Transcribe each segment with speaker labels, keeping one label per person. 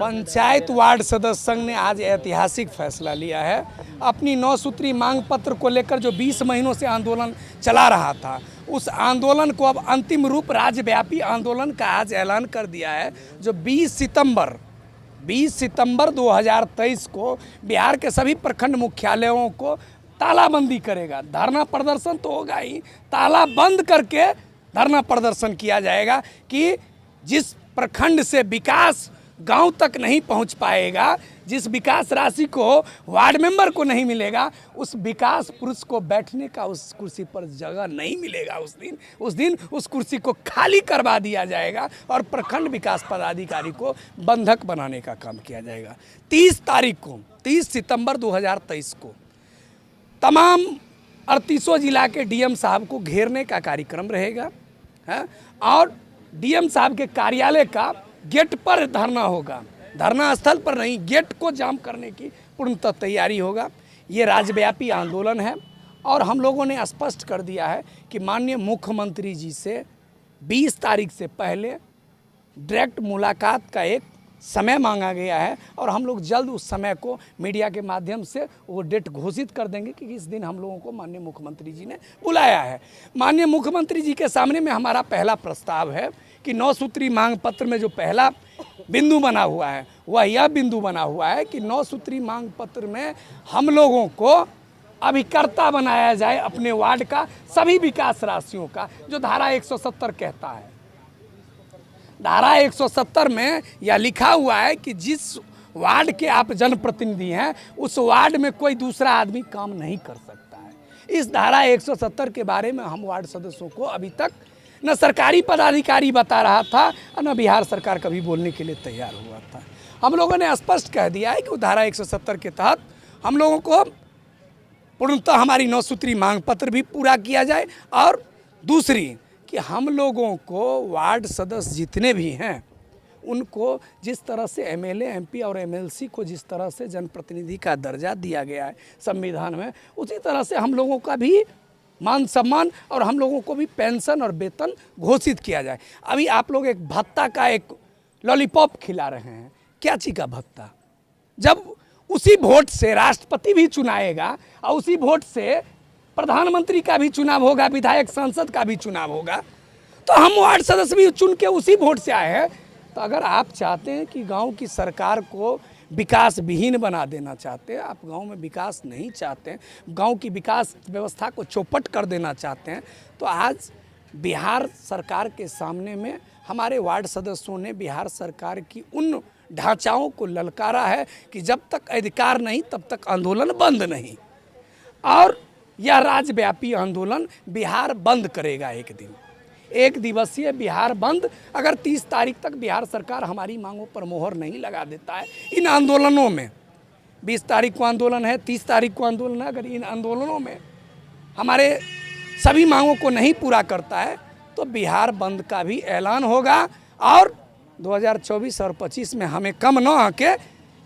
Speaker 1: Panchayat ward सदस्य संघ ने आज ऐतिहासिक फैसला लिया है। अपनी 9 सूत्री मांग पत्र को लेकर जो 20 महीनों से आंदोलन चला रहा था, उस आंदोलन को अब अंतिम रूप राज्यव्यापी आंदोलन का आज ऐलान कर दिया है। जो 20 सितंबर 2023 को बिहार के सभी प्रखंड मुख्यालयों को तालाबंदी करेगा। धरना प्रदर्शन तो होगा ही, ताला बंद करके धरना प्रदर्शन किया जाएगा कि जिस प्रखंड से विकास गांव तक नहीं पहुंच पाएगा, जिस विकास राशि को वार्ड मेंबर को नहीं मिलेगा, उस विकास पुरुष को बैठने का उस कुर्सी पर जगह नहीं मिलेगा। उस दिन उस कुर्सी को खाली करवा दिया जाएगा और प्रखंड विकास पदाधिकारी को बंधक बनाने का काम किया जाएगा। 30 सितंबर 2023 को तमाम 38 जिला के डीएम साहब को घेरने का कार्यक्रम रहेगा है और डीएम साहब के कार्यालय का गेट पर धरना होगा। धरना स्थल पर नहीं, गेट को जाम करने की पूर्णतः तैयारी होगा। ये राज्यव्यापी आंदोलन है और हम लोगों ने स्पष्ट कर दिया है कि माननीय मुख्यमंत्री जी से 20 तारीख से पहले डायरेक्ट मुलाकात का एक समय मांगा गया है और हम लोग जल्द उस समय को मीडिया के माध्यम से वो डेट घोषित कर देंगे कि इस दिन हम लोगों को माननीय मुख्यमंत्री जी ने बुलाया है। माननीय मुख्यमंत्री जी के सामने में हमारा पहला प्रस्ताव है कि 9 सूत्री मांग पत्र में जो पहला बिंदु बना हुआ है वह यह बिंदु बना हुआ है कि 9 सूत्री मांग पत्र में हम लोगों को अभिकर्ता बनाया जाए अपने वार्ड का सभी विकास राशियों का, जो धारा 170 कहता है। धारा 170 में यह लिखा हुआ है कि जिस वार्ड के आप जनप्रतिनिधि हैं उस वार्ड में कोई दूसरा आदमी काम नहीं कर सकता है। इस धारा 170 के बारे में हम वार्ड सदस्यों को अभी तक न सरकारी पदाधिकारी बता रहा था और न बिहार सरकार कभी बोलने के लिए तैयार हुआ था। हम लोगों ने स्पष्ट कह दिया है कि धारा 170 के तहत हम लोगों को पूर्णतः हमारी 9 सूत्री मांग पत्र भी पूरा किया जाए और दूसरी कि हम लोगों को वार्ड सदस्य जितने भी हैं उनको जिस तरह से एमएलए, एमपी और एमएलसी को जिस तरह से जनप्रतिनिधि का दर्जा दिया गया है संविधान में, उसी तरह से हम लोगों का भी मान सम्मान और हम लोगों को भी पेंशन और वेतन घोषित किया जाए। अभी आप लोग एक भत्ता का एक लॉलीपॉप खिला रहे हैं, क्या चीज़ का भत्ता? जब उसी वोट से राष्ट्रपति भी चुनाएगा और उसी वोट से प्रधानमंत्री का भी चुनाव होगा, विधायक सांसद का भी चुनाव होगा, तो हम वार्ड सदस्य भी चुन के उसी वोट से आए हैं। तो अगर आप चाहते हैं कि गांव की सरकार को विकास विहीन बना देना चाहते हैं, आप गांव में विकास नहीं चाहते हैं, गांव की विकास व्यवस्था को चौपट कर देना चाहते हैं, तो आज बिहार सरकार के सामने में हमारे वार्ड सदस्यों ने बिहार सरकार की उन ढांचाओं को ललकारा है कि जब तक अधिकार नहीं तब तक आंदोलन बंद नहीं। और यह राज्यव्यापी आंदोलन बिहार बंद करेगा। एक दिवसीय बिहार बंद अगर 30 तारीख तक बिहार सरकार हमारी मांगों पर मोहर नहीं लगा देता है इन आंदोलनों में, 20 तारीख को आंदोलन है, 30 तारीख को आंदोलन है, अगर इन आंदोलनों में हमारे सभी मांगों को नहीं पूरा करता है तो बिहार बंद का भी ऐलान होगा। और 2024 और 25 में हमें कम न आके,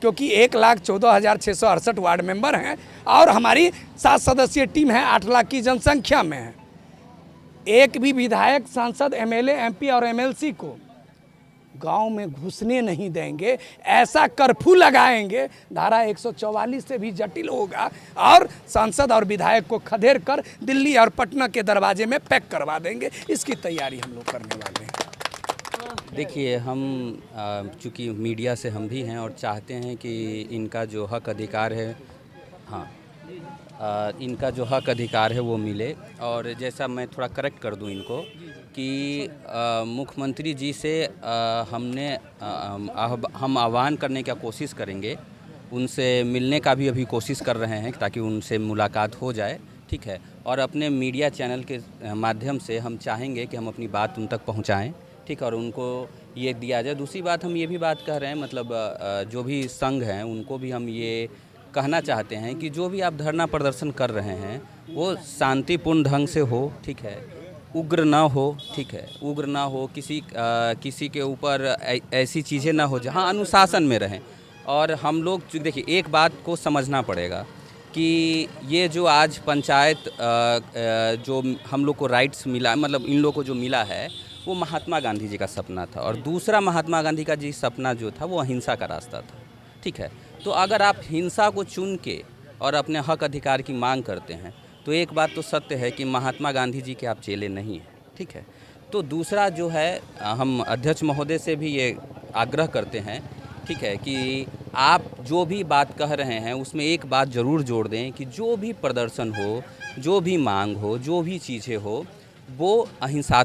Speaker 1: क्योंकि 1,14,668 वार्ड मेंबर हैं और हमारी 7 सदस्यीय टीम है, 8 लाख की जनसंख्या में है, एक भी विधायक, सांसद, एमएलए, एमपी और एमएलसी को गांव में घुसने नहीं देंगे। ऐसा कर्फ्यू लगाएंगे, धारा 144 से भी जटिल होगा और सांसद और विधायक को खदेड़ कर दिल्ली और पटना के दरवाजे में पैक करवा देंगे। इसकी तैयारी हम लोग करने वाले हैं।
Speaker 2: देखिए, हम चूँकि मीडिया से हम भी हैं और चाहते हैं कि इनका जो हक अधिकार है, इनका जो हक अधिकार है वो मिले। और जैसा मैं थोड़ा करेक्ट कर दूं इनको कि मुख्यमंत्री जी से हम आह्वान करने की कोशिश करेंगे, उनसे मिलने का भी अभी कोशिश कर रहे हैं ताकि उनसे मुलाकात हो जाए, ठीक है। और अपने मीडिया चैनल के माध्यम से हम चाहेंगे कि हम अपनी बात उन तक पहुंचाएं, ठीक है, और उनको ये दिया जाए। दूसरी बात, हम ये भी बात कह रहे हैं, मतलब जो भी संघ हैं उनको भी हम ये कहना चाहते हैं कि जो भी आप धरना प्रदर्शन कर रहे हैं वो शांतिपूर्ण ढंग से हो, ठीक है, उग्र ना हो, ठीक है, उग्र ना हो, किसी के ऊपर ऐसी चीज़ें ना हो जहां अनुशासन में रहें। और हम लोग देखिए, एक बात को समझना पड़ेगा कि ये जो आज पंचायत जो हम लोग को राइट्स मिला, मतलब इन लोग को जो मिला है वो महात्मा गांधी जी का सपना था, और दूसरा महात्मा गांधी का जी सपना जो था वो अहिंसा का रास्ता था। ठीक है, तो अगर आप हिंसा को चुन के और अपने हक अधिकार की मांग करते हैं तो एक बात तो सत्य है कि महात्मा गांधी जी के आप चेले नहीं हैं। ठीक है, तो दूसरा जो है हम अध्यक्ष महोदय से भी ये आग्रह करते हैं, ठीक है, कि आप जो भी बात कह रहे हैं उसमें एक बात ज़रूर जोड़ दें कि जो भी प्रदर्शन हो, जो भी मांग हो, जो भी चीज़ें हो, वो हिंसा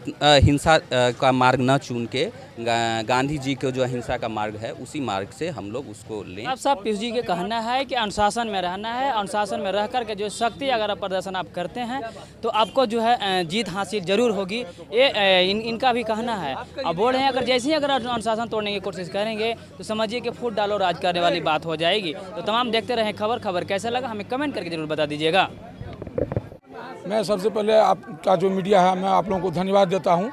Speaker 2: का मार्ग न चुन के गांधी जी के जो अहिंसा का मार्ग है उसी मार्ग से हम लोग उसको लें।
Speaker 3: अब साहब पीयूष जी के कहना है कि अनुशासन में रहना है, अनुशासन में रह कर के जो शक्ति अगर आप प्रदर्शन आप करते हैं तो आपको जो है जीत हासिल जरूर होगी, ये इनका भी कहना है। अब बोल रहे हैं अगर जैसे ही अगर अनुशासन तोड़ने की कोशिश करेंगे तो समझिए कि फूट डालो राज करने वाली बात हो जाएगी। तो तमाम देखते रहें खबर कैसा लगा हमें कमेंट करके जरूर बता दीजिएगा।
Speaker 4: मैं सबसे पहले आपका जो मीडिया है मैं आप लोगों को धन्यवाद देता हूं।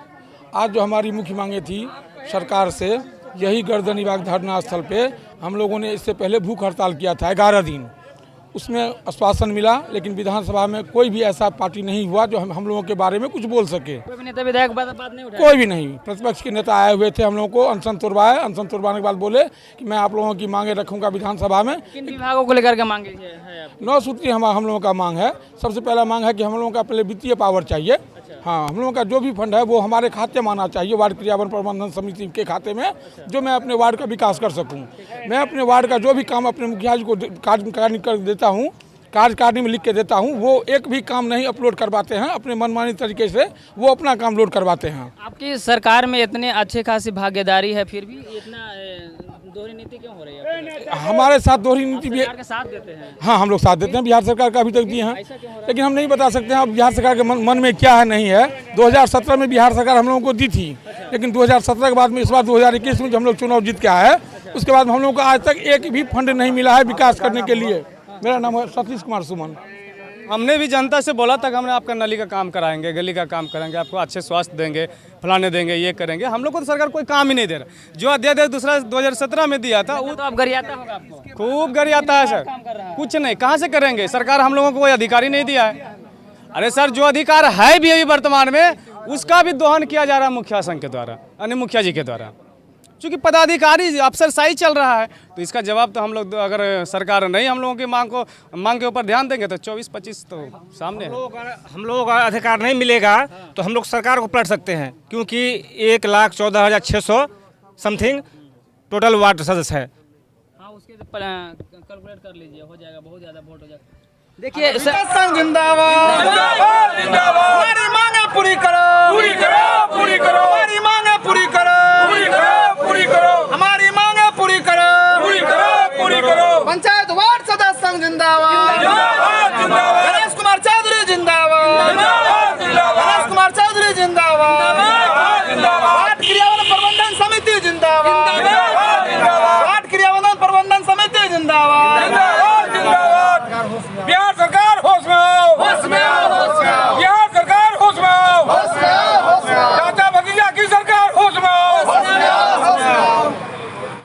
Speaker 4: आज जो हमारी मुख्य मांगे थी सरकार से, यही गर्दनी बाग धरना स्थल पे हम लोगों ने इससे पहले भूख हड़ताल किया था 11 दिन, उसमें आश्वासन मिला, लेकिन विधानसभा में कोई भी ऐसा पार्टी नहीं हुआ जो हम लोगों के बारे में कुछ बोल सके।
Speaker 3: कोई भी नेता विधायक बात नहीं उठाया?
Speaker 4: कोई भी नहीं। प्रतिपक्ष के नेता आए हुए थे, हम लोगों को अनशन तोड़वाए, अनशन तोड़वाने के बाद बोले कि मैं आप लोगों की मांगे रखूंगा विधानसभा में।
Speaker 3: किन विभागों को लेकर के मांगे है?
Speaker 4: 9 सूत्री हम लोगों का मांग है। सबसे पहला मांग है कि हम लोगों का पहले वित्तीय पावर चाहिए। हाँ, हम लोगों का जो भी फंड है वो हमारे खाते में आना चाहिए, वार्ड क्रियान्वयन प्रबंधन समिति के खाते में, जो मैं अपने वार्ड का विकास कर सकूं। मैं अपने वार्ड का जो भी काम अपने मुखिया जी को कार्य कर देता हूँ, कार्यकारिणी में लिख के देता हूँ, वो एक भी काम नहीं अपलोड करवाते हैं, अपने मनमानी तरीके से वो अपना काम लोड करवाते हैं। आपकी
Speaker 3: सरकार में इतने अच्छे खासी भागीदारी है, फिर भी इतना दोहरी नीति क्यों हो रही है?
Speaker 4: हमारे साथ दोहरी नीति भी
Speaker 3: के साथ देते हैं।
Speaker 4: हाँ, हम लोग साथ देते हैं, बिहार सरकार का अभी तक दिए हैं, लेकिन हम नहीं बता सकते हैं अब बिहार सरकार के मन में क्या है नहीं है। 2017 में बिहार सरकार हम लोगों को दी थी, लेकिन 2017 के बाद में इस बार 2021 में जब हम लोग चुनाव जीत के आए, उसके बाद हम लोगों को आज तक एक भी फंड नहीं मिला है विकास करने के लिए। मेरा नाम है सतीश कुमार सुमन।
Speaker 5: हमने भी जनता से बोला था कि हमने आपका नली का काम कराएंगे, गली का काम करेंगे, आपको अच्छे स्वास्थ्य देंगे, फलाने देंगे, ये करेंगे। हम लोग को तो सरकार कोई काम ही नहीं दे रहा। जो अध्यादेश दूसरा 2017 में दिया था वो
Speaker 3: तो अब गरियाता होगा आपको?
Speaker 5: खूब गरियाता है सर। कुछ नहीं, कहाँ से करेंगे? सरकार हम लोगों को कोई अधिकार ही नहीं दिया है। अरे सर, जो अधिकार है भी अभी वर्तमान में, उसका भी दोहन किया जा रहा है मुखिया संघ के द्वारा, यानी मुखिया जी के द्वारा, क्योंकि पदाधिकारी अफसरशाही चल रहा है। तो इसका जवाब तो हम लोग, अगर सरकार नहीं हम लोगों की मांग के ऊपर ध्यान देंगे तो 24-25 तो सामने है।
Speaker 6: हम लोगों का अधिकार नहीं मिलेगा तो हम लोग सरकार को पलट सकते हैं, क्योंकि 1,14,600 समथिंग टोटल वार्ड सदस्य है।
Speaker 3: हाँ, उसके कैलकुलेट कर लीजिए, हो जाएगा, बहुत ज़्यादा वोट हो जाएगा। देखिए
Speaker 7: जिंदाबाद, हमारी मांगे पूरी करो, पूरी करो, पूरी करो, हमारी मांगे पूरी करो, पूरी करो, पूरी करो, हमारी मांगे पूरी करो, पूरी करो, पूरी करो। पंचायत वार्ड सदस्य संघ जिंदाबाद, जिंदाबाद, गणेश कुमार चौधरी जिंदाबाद, जिंदाबाद, गणेश कुमार चौधरी जिंदाबाद, जिंदाबाद, वार्ड क्रियान्वयन प्रबंधन समिति जिंदाबाद, जिंदाबाद, वार्ड क्रियान्वयन प्रबंधन समिति जिंदाबाद।